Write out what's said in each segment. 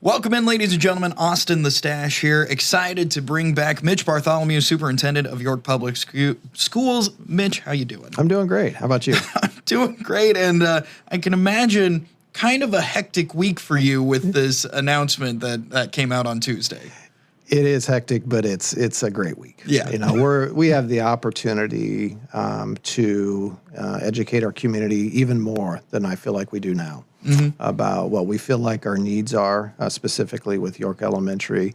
Welcome in, ladies and gentlemen. Austin the Stash here. Excited to bring back Mitch Bartholomew, Superintendent of York Public Schools. Mitch, how you doing? I'm doing great. How about you? I'm doing great, and I can imagine kind of a hectic week for you with this announcement that came out on Tuesday. It is hectic, but it's a great week. Yeah, we have the opportunity to educate our community even more than I feel like we do now. About what we feel like our needs are, specifically with York Elementary.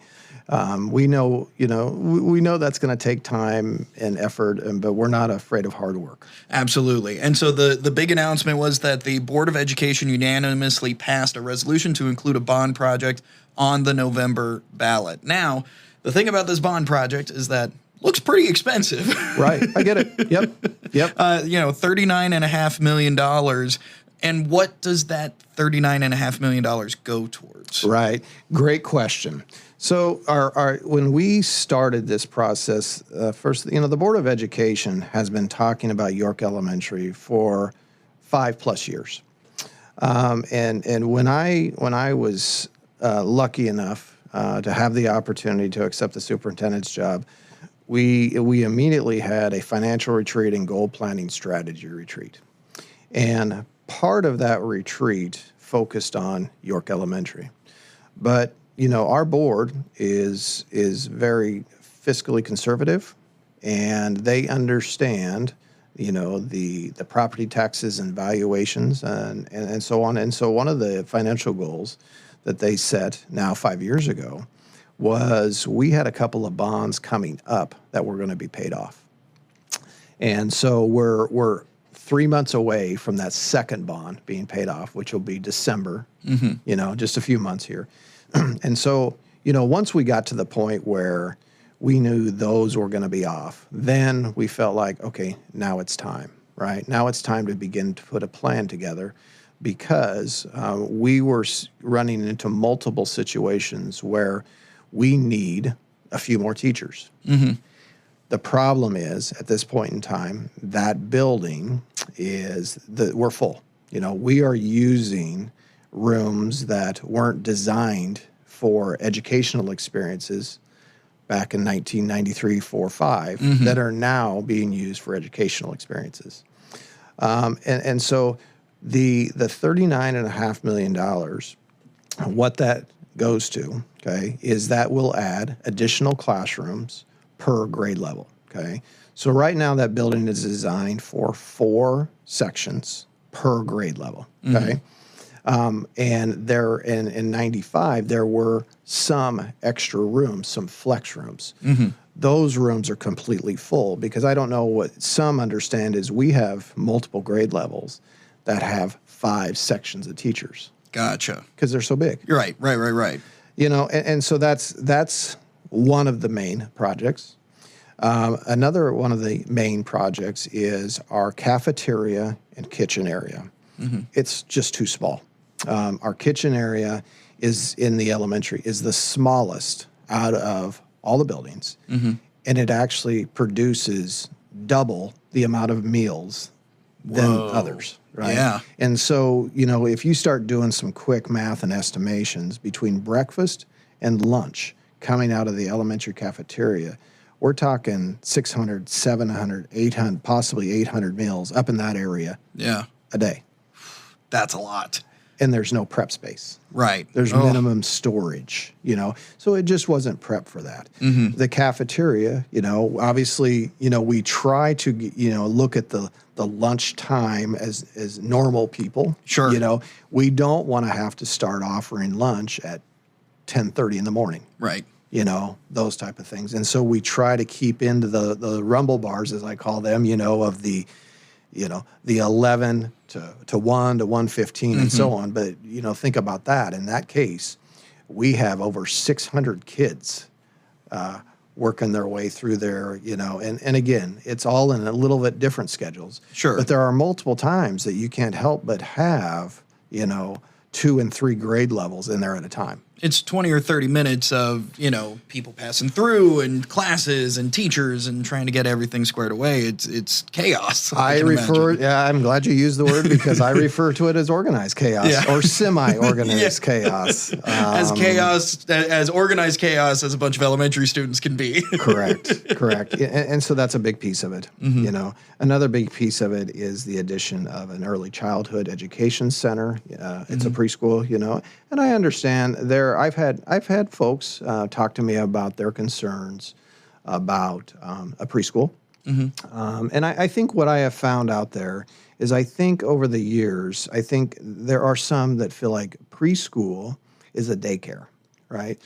We know that's going to take time and effort, but we're not afraid of hard work. Absolutely. And so the big announcement was that the Board of Education unanimously passed a resolution to include a bond project on the November ballot. Now, the thing about this bond project is that looks pretty expensive. Right. I get it. Yep. $39.5 million. And what does that $39.5 million go towards? Right. Great question. So when we started this process, first, the Board of Education has been talking about York Elementary for 5+ years. And when I was lucky enough to have the opportunity to accept the superintendent's job, we immediately had a financial retreat and goal planning strategy retreat. And part of that retreat focused on York Elementary. But, our board is very fiscally conservative, and they understand, the property taxes and valuations and so on. And so one of the financial goals that they set now 5 years ago was we had a couple of bonds coming up that were going to be paid off. And so we're 3 months away from that second bond being paid off, which will be December, just a few months here. And so, once we got to the point where we knew those were going to be off, then we felt like, okay, now it's time, right? Now it's time to begin to put a plan together because we were running into multiple situations where we need a few more teachers. The problem is, at this point in time, that building we're full. We are using rooms that weren't designed for educational experiences back in 1993, 4, 5, that are now being used for educational experiences. And so the $39.5 million, what that goes to, okay, is that will add additional classrooms per grade level, okay? So right now that building is designed for 4 sections per grade level, okay? And there in 95, there were some extra rooms, some flex rooms. Those rooms are completely full because I don't know what some understand is we have multiple grade levels that have 5 sections of teachers. Gotcha. Because they're so big. You're right. And so that's one of the main projects. Another one of the main projects is our cafeteria and kitchen area. It's just too small. Our kitchen area is in the elementary, is the smallest out of all the buildings. And it actually produces double the amount of meals than others. Right? Yeah. And so, if you start doing some quick math and estimations between breakfast and lunch coming out of the elementary cafeteria, we're talking 600, 700, 800, possibly 800 meals up in that area a day. That's a lot. And there's no prep space. Right. There's minimum storage, So it just wasn't prep for that. The cafeteria, obviously, we try to, look at the lunch time as normal people. Sure. We don't want to have to start offering lunch at 10:30 in the morning. Right. Those type of things. And so we try to keep into the rumble bars, as I call them, of the 11 to 1 to 1:15 and so on. But, think about that. In that case, we have over 600 kids working their way through there, and again, it's all in a little bit different schedules. Sure. But there are multiple times that you can't help but have, 2 and 3 grade levels in there at a time. It's 20 or 30 minutes of, people passing through and classes and teachers and trying to get everything squared away. It's chaos. I'm glad you used the word because I refer to it as organized chaos or semi-organized chaos. As organized chaos as a bunch of elementary students can be. Correct. And so that's a big piece of it. Another big piece of it is the addition of an early childhood education center. It's a preschool, and I understand I've had folks talk to me about their concerns about a preschool. And I think what I have found out there is I think over the years, I think there are some that feel like preschool is a daycare, right?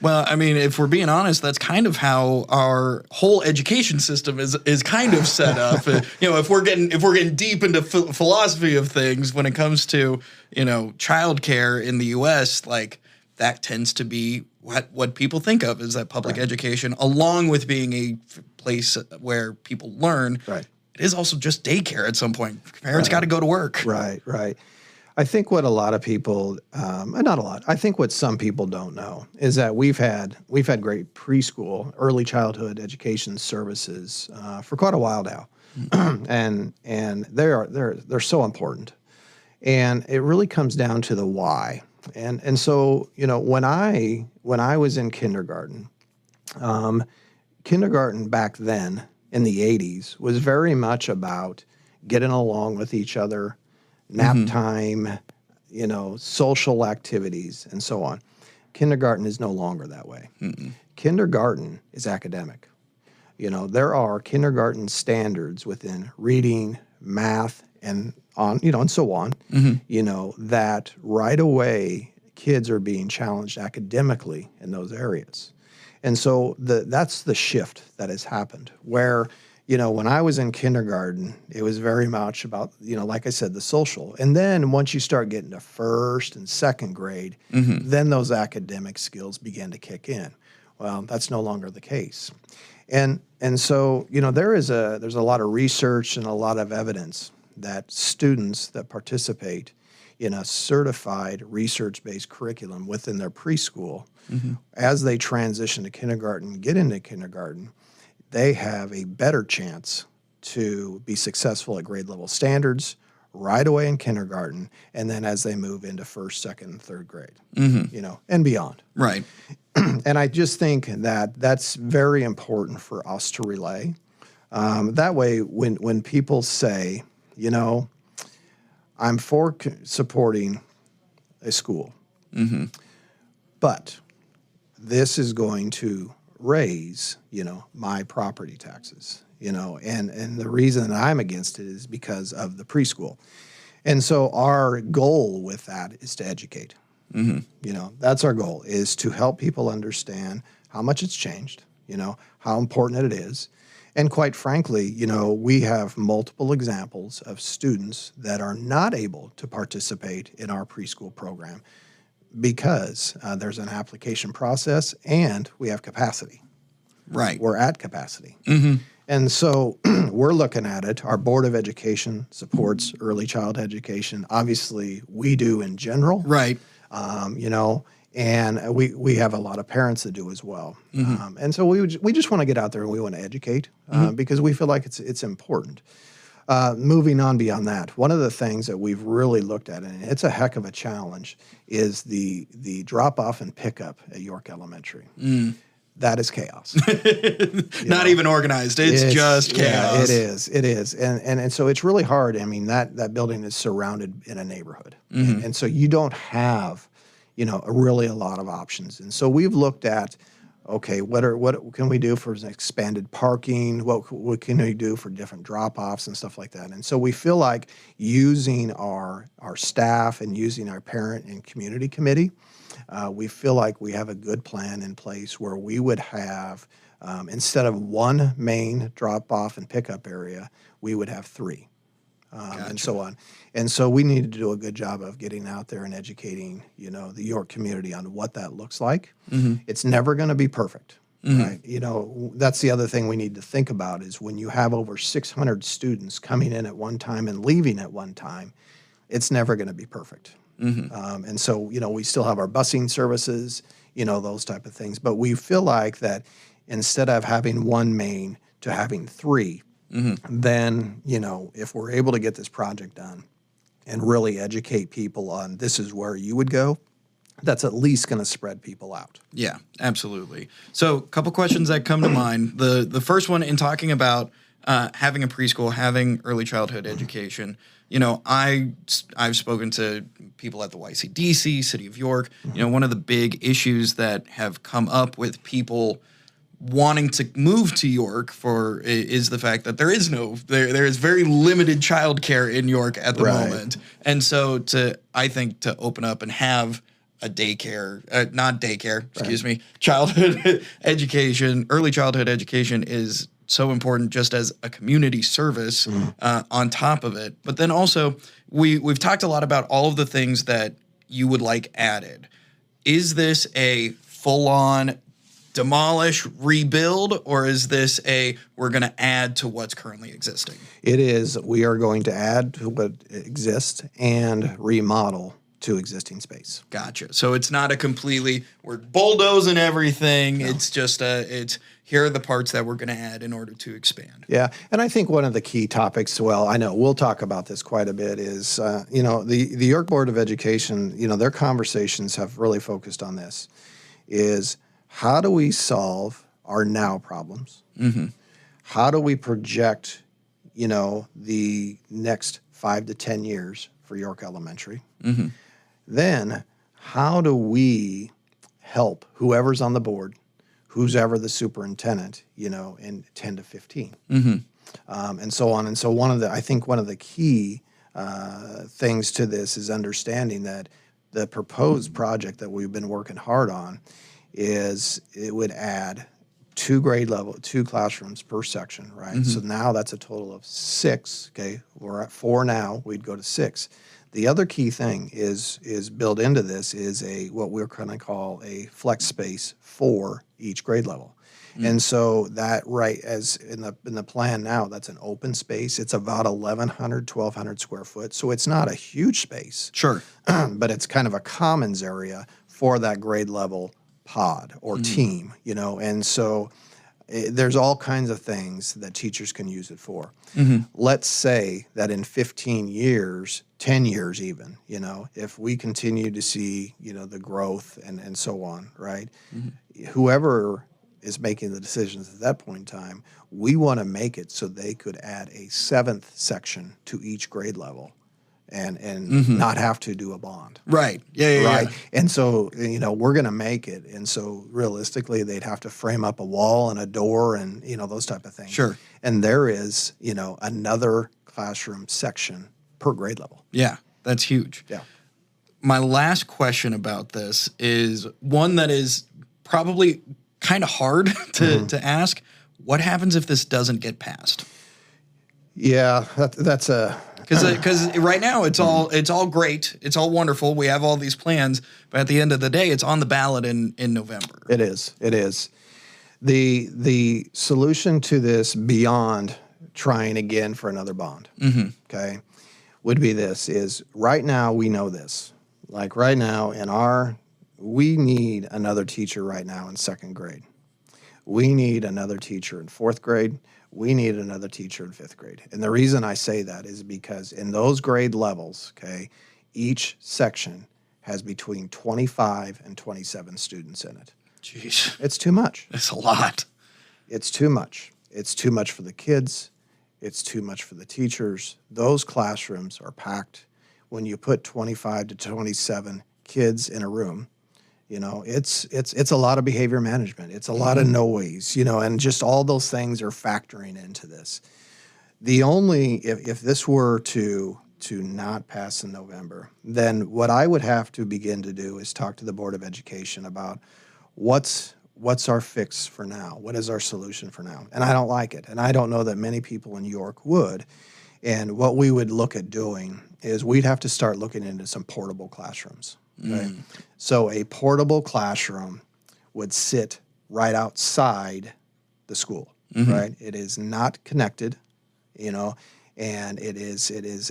Well, I mean, if we're being honest, that's kind of how our whole education system is kind of set up. If we're getting deep into philosophy of things when it comes to childcare in the U.S., like that tends to be what people think of as that public education, along with being a place where people learn. Right. It is also just daycare at some point. Parents got to go to work. Right. I think what a lot of people, not a lot, I think what some people don't know is that we've had great preschool, early childhood education services for quite a while now, and they're so important, and it really comes down to the why, and so when I was in kindergarten, kindergarten back then in the 80s was very much about getting along with each other. Nap time, social activities, and so on. Kindergarten is no longer that way. Kindergarten is academic. There are kindergarten standards within reading, math, and and so on. That right away kids are being challenged academically in those areas, and so that's the shift that has happened where. When I was in kindergarten, it was very much about, like I said, the social. And then once you start getting to first and second grade, then those academic skills begin to kick in. Well, that's no longer the case. And so, there's a lot of research and a lot of evidence that students that participate in a certified research-based curriculum within their preschool, as they transition to kindergarten, get into kindergarten, they have a better chance to be successful at grade level standards right away in kindergarten, and then as they move into first, second, and third grade, and beyond. Right. And I just think that that's very important for us to relay. That way, when people say, I'm for supporting a school, but this is going to raise, my property taxes, and the reason that I'm against it is because of the preschool. And so our goal with that is to educate. That's our goal, is to help people understand how much it's changed, how important it is. And quite frankly, we have multiple examples of students that are not able to participate in our preschool program because there's an application process and we have capacity. Right. We're at capacity. And so we're looking at it. Our Board of Education supports early child education. Obviously, we do in general. Right. And we have a lot of parents that do as well. And so we just want to get out there and we want to educate because we feel like it's important. Moving on beyond that, one of the things that we've really looked at, and it's a heck of a challenge, is the drop-off and pickup at York Elementary. That is chaos. Not even organized. It's just chaos. Yeah, it is. And so it's really hard. I mean, that building is surrounded in a neighborhood. And so you don't have, really a lot of options. And so we've looked at, okay, what can we do for expanded parking? What can we do for different drop-offs and stuff like that? And so we feel like using our staff and using our parent and community committee, we feel like we have a good plan in place where we would have, instead of one main drop-off and pickup area, we would have three. And so on. And so we need to do a good job of getting out there and educating, the York community on what that looks like. It's never going to be perfect, right? That's the other thing we need to think about is when you have over 600 students coming in at one time and leaving at one time, it's never going to be perfect. And so, we still have our busing services, those type of things. But we feel like that instead of having one main to having three, then, if we're able to get this project done and really educate people on this is where you would go, that's at least going to spread people out. Yeah, absolutely. So, a couple questions that come to mind. The first one, in talking about having a preschool, having early childhood education, I've spoken to people at the YCDC, City of York. One of the big issues that have come up with people wanting to move to York is the fact that there is very limited childcare in York at the moment. And so I think to open up and have a childhood education, early childhood education is so important just as a community service on top of it. But then also we've talked a lot about all of the things that you would like added. Is this a full-on demolish, rebuild, or is this we're going to add to what's currently existing? It is. We are going to add to what exists and remodel to existing space. Gotcha. So it's not we're bulldozing everything. No. It's just here are the parts that we're going to add in order to expand. Yeah. And I think one of the key topics, I know we'll talk about this quite a bit, is, the York Board of Education, their conversations have really focused on this, is how do we solve our now problems? How do we project, the next 5 to 10 years for York Elementary? Then how do we help whoever's on the board, who's ever the superintendent, in 10 to 15, and so on. And so I think one of the key things to this is understanding that the proposed project that we've been working hard on is it would add 2 classrooms per section, right? So now that's a total of 6. Okay, we're at 4 now. We'd go to 6. The other key thing is built into this is what we're going to call a flex space for each grade level. And so that, as in the plan now, that's an open space. It's about 1,200 square foot. So it's not a huge space. Sure. But it's kind of a commons area for that grade level pod or team, and so there's all kinds of things that teachers can use it for. Let's say that in 15 years, 10 years even, if we continue to see, the growth and so on, right? Whoever is making the decisions at that point in time, we want to make it so they could add a 7th section to each grade level and not have to do a bond. Right. Yeah. Right. And so, we're going to make it. And so realistically, they'd have to frame up a wall and a door and, those type of things. Sure. And there is, another classroom section per grade level. Yeah. That's huge. Yeah. My last question about this is one that is probably kind of hard to ask. What happens if this doesn't get passed? Yeah, that's a... Because right now it's all great, it's all wonderful. We have all these plans, but at the end of the day, it's on the ballot in November. It is. The solution to this beyond trying again for another bond, okay, would be this: is right now we know this. Like right now we need another teacher right now in 2nd grade. We need another teacher in 4th grade. We need another teacher in 5th grade. And the reason I say that is because in those grade levels, okay, each section has between 25 and 27 students in it. Jeez. It's too much. It's a lot. It's too much. It's too much for the kids. It's too much for the teachers. Those classrooms are packed. When you put 25 to 27 kids in a room, it's a lot of behavior management. It's a lot of noise, and just all those things are factoring into this. If this were to not pass in November, then what I would have to begin to do is talk to the Board of Education about what's our fix for now? What is our solution for now? And I don't like it. And I don't know that many people in York would. And what we would look at doing is we'd have to start looking into some portable classrooms. Okay? So a portable classroom would sit right outside the school, right? It is not connected, and it is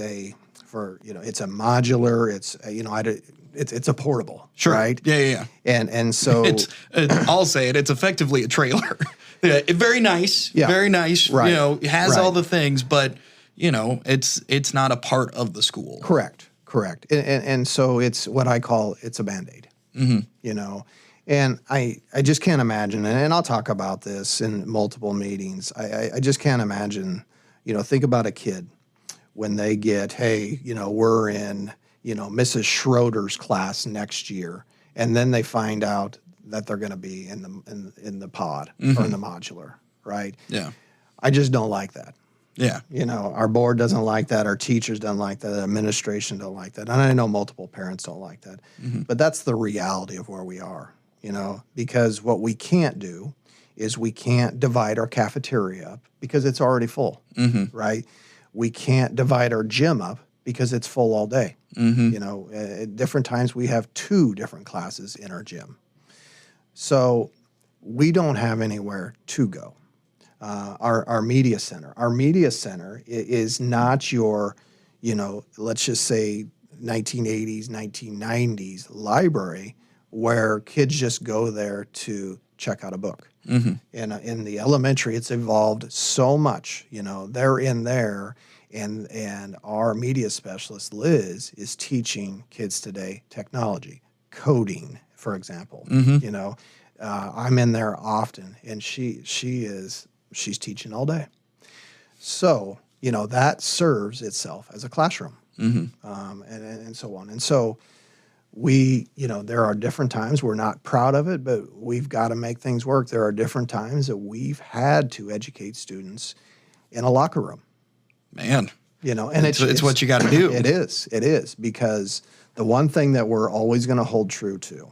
for, it's a modular, it's a portable, Sure. right? Yeah. And so I'll say it. It's effectively a trailer. Yeah, very nice. Yeah. Very nice. Right. It has Right. all the things, but it's not a part of the school. Correct. And so it's what I call it's a Band-Aid. And I just can't imagine, and I'll talk about this in multiple meetings. I just can't imagine, think about a kid when they get, hey, we're in, Mrs. Schroeder's class next year, and then they find out that they're going to be in the pod or in the modular, right? Yeah. I just don't like that. Yeah. Our board doesn't like that. Our teachers don't like that. The administration don't like that. And I know multiple parents don't like that. But that's the reality of where we are, because what we can't do is we can't divide our cafeteria up because it's already full, right? We can't divide our gym up because it's full all day. At different times we have 2 different classes in our gym. So we don't have anywhere to go. Our media center. Our media center is not your, let's just say 1980s, 1990s library where kids just go there to check out a book. In the elementary, it's evolved so much. They're in there, and our media specialist, Liz, is teaching kids today technology, coding, for example. I'm in there often, and she's teaching all day. So, that serves itself as a classroom, and so on. And so there are different times we're not proud of it, but we've got to make things work. There are different times that we've had to educate students in a locker room. Man. And it's what you got to do. It is, because the one thing that we're always going to hold true to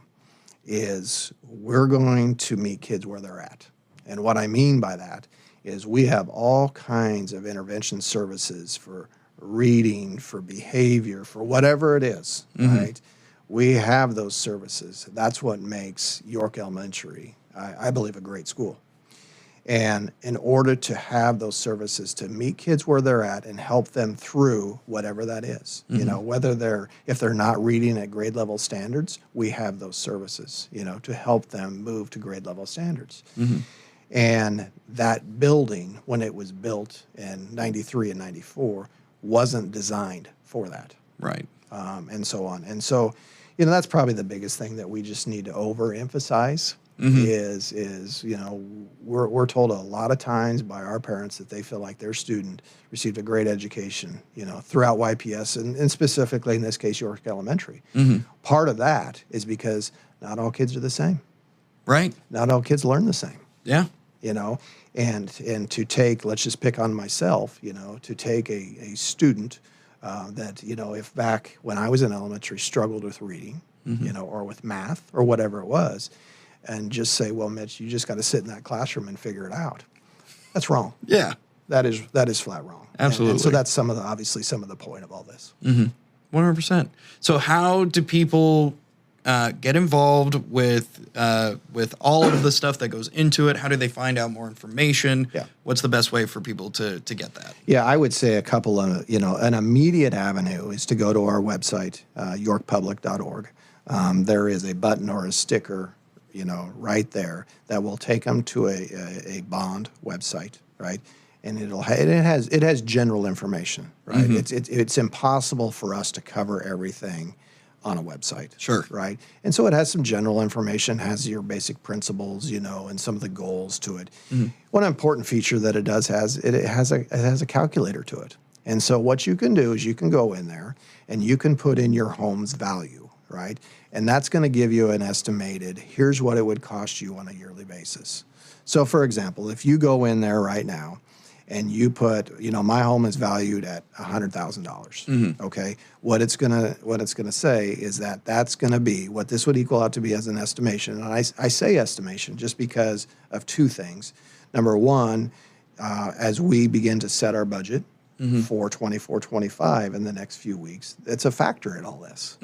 is we're going to meet kids where they're at. And what I mean by that is we have all kinds of intervention services for reading, for behavior, for whatever it is, right? We have those services. That's what makes York Elementary, I believe, a great school. And in order to have those services to meet kids where they're at and help them through whatever that is, if they're not reading at grade level standards, we have those services, to help them move to grade level standards. And that building, when it was built in 93 and 94, wasn't designed for that. Right. And so on. And so, that's probably the biggest thing that we just need to overemphasize is we're told a lot of times by our parents that they feel like their student received a great education, throughout YPS and specifically in this case, York Elementary. Part of that is because not all kids are the same. Right. Not all kids learn the same. Yeah. And to take, let's just pick on myself, to take a student that, if back when I was in elementary struggled with reading, or with math or whatever it was, and just say, well, Mitch, you just got to sit in that classroom and figure it out. That's wrong. Yeah. That is flat wrong. Absolutely. And so that's obviously some of the point of all this. 100%. So how do people get involved with all of the stuff that goes into it? How do they find out more information? Yeah. What's the best way for people to get that? Yeah, I would say a couple of, an immediate avenue is to go to our website, yorkpublic.org. There is a button or a sticker, right there that will take them to a bond website, right? And it has general information, right? It's impossible for us to cover everything on a website. Sure. Right? And so it has some general information, has your basic principles, and some of the goals to it. One important feature that it does it has a calculator to it. And so what you can do is you can go in there and you can put in your home's value, right? And that's going to give you an estimated, here's what it would cost you on a yearly basis. So for example, if you go in there right now and you put, my home is valued at $100,000. Okay, what it's gonna say is that's gonna be what this would equal out to be as an estimation. And I say estimation just because of 2 things. Number one, as we begin to set our budget for 24-25 in the next few weeks, it's a factor in all this,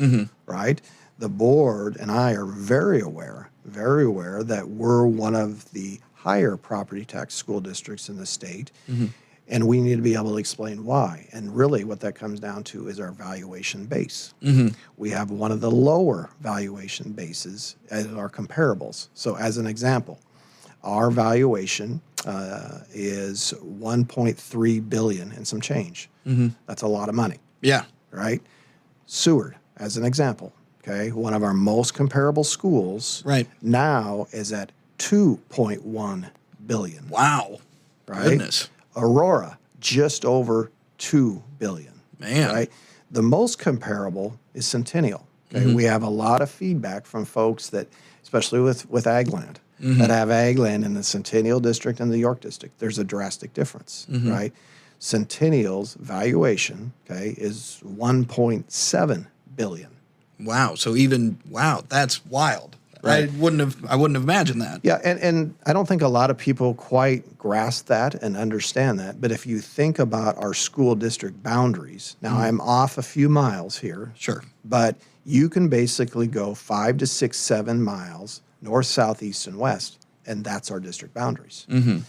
right? The board and I are very aware that we're one of the higher property tax school districts in the state. And we need to be able to explain why. And really what that comes down to is our valuation base. We have one of the lower valuation bases as our comparables. So as an example, our valuation is 1.3 billion and some change. That's a lot of money. Yeah. Right? Seward, as an example, okay, one of our most comparable schools now is at 2.1 billion. Wow. Right? Goodness. Aurora, just over 2 billion. Man. Right? The most comparable is Centennial. Okay? We have a lot of feedback from folks that, especially with ag land, that have ag land in the Centennial District and the York District. There's a drastic difference, right? Centennial's valuation, okay, is 1.7 billion. Wow. So that's wild. Right. I wouldn't have imagined that. Yeah, and I don't think a lot of people quite grasp that and understand that. But if you think about our school district boundaries, now I'm off a few miles here. Sure. But you can basically go 5 to 6, 7 miles north, south, east, and west, and that's our district boundaries. You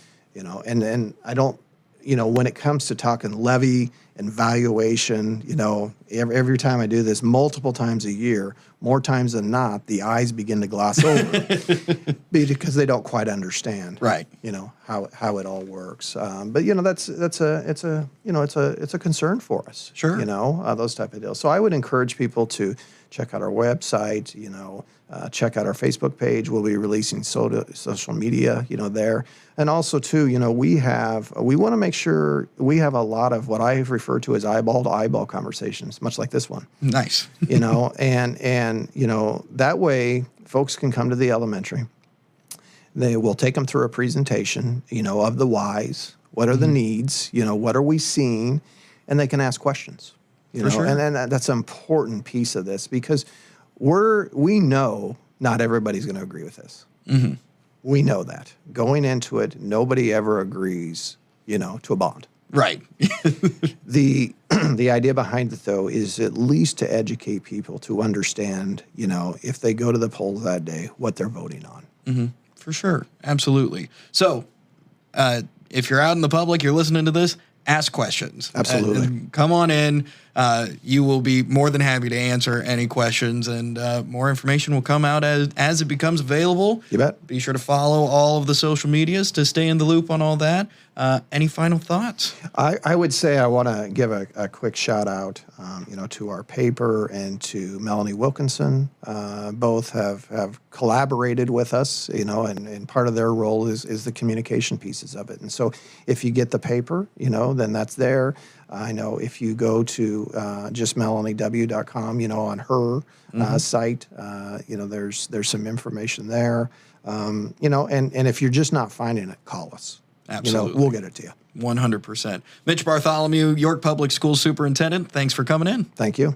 know, and I don't, you know, when it comes to talking levy and valuation, you know, every time I do this multiple times a year, more times than not, the eyes begin to gloss over because they don't quite understand, you know, how it all works. But you know, it's a concern for us. Sure. You know, those type of deals. So I would encourage people to check out our website. You know, check out our Facebook page. We'll be releasing social media, you know, there. And also, too, you know, we want to make sure we have a lot of what I refer to as eyeball-to-eyeball conversations, much like this one. Nice. You know, and you know, that way folks can come to the elementary. They will take them through a presentation, you know, of the whys, what are the needs, you know, what are we seeing, and they can ask questions. You know, and then that's an important piece of this because we know not everybody's going to agree with this. We know that. Going into it, nobody ever agrees, you know, to a bond. Right. The idea behind it, though, is at least to educate people to understand, you know, if they go to the polls that day, what they're voting on. For sure. Absolutely. So if you're out in the public, you're listening to this, ask questions. Absolutely. Come on in. You will be more than happy to answer any questions, and more information will come out as it becomes available. You bet. Be sure to follow all of the social medias to stay in the loop on all that. Any final thoughts? I would say I want to give a quick shout out, you know, to our paper and to Melanie Wilkinson. Both have collaborated with us, you know, and part of their role is the communication pieces of it. And so if you get the paper, you know, then that's there. I know if you go to just melaniew.com, you know, on her site, you know, there's some information there. You know, and if you're just not finding it, call us. Absolutely. You know, we'll get it to you. 100%. Mitch Bartholomew, York Public Schools Superintendent, thanks for coming in. Thank you.